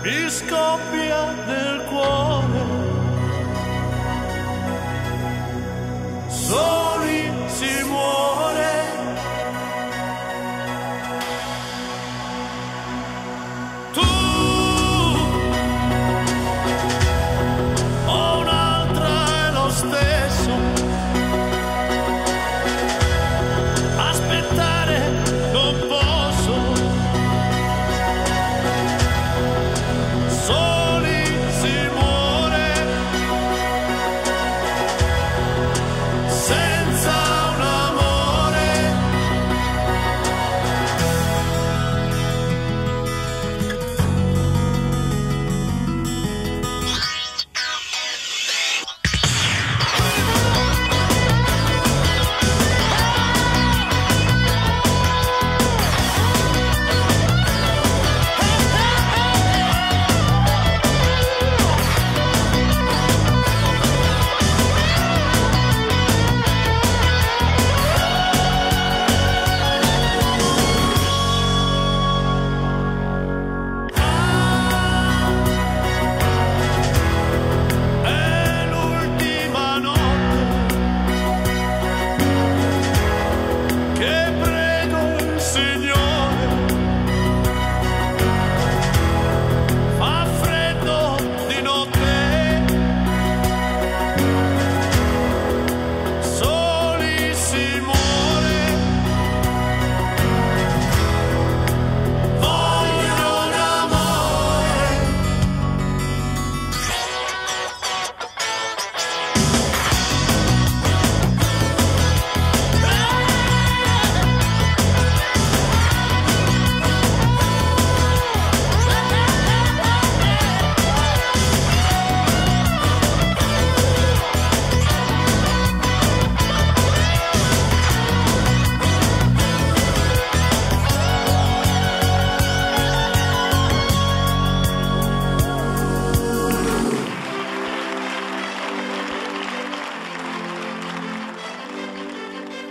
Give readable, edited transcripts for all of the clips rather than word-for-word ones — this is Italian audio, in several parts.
mi scoppia nel cuore. Soli si muore. Tu o un'altra è lo stesso. Aspettare non posso. Soli si muore. Senza un amore. È l'ultima notte che prego il Signore. Fa freddo di notte. Soli si muore. Voglio un amore.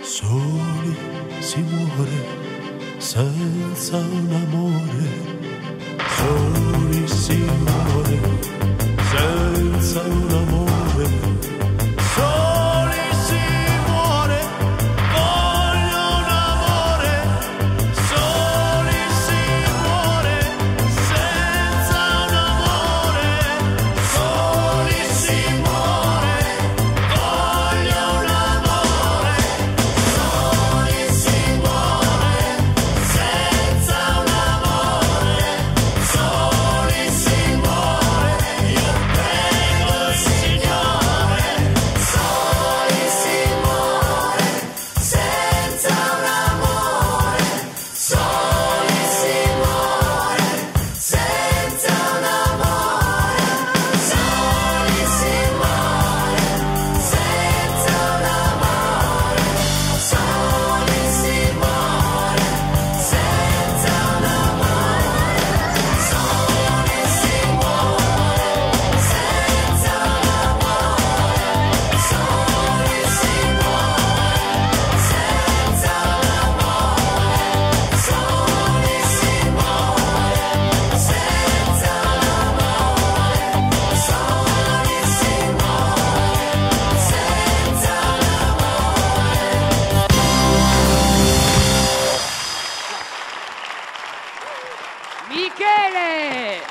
Soli si muore senza un amore. Soli si muore senza un amore. Soli si muore. Voglio un amore. Soli si muore senza un amore. Soli si muore. Voglio un amore. Soli si muore senza un amore. Soli si muore. Io prego il Signore. Soli si muore senza un amore. Soli si muore senza un amore. Soli si muore senza un amore. Soli si muore senza un amore. Soli si muore senza un amore. Soli si muore senza un amore. Soli si muore senza un amore. Soli si muore senza un amore. Michele!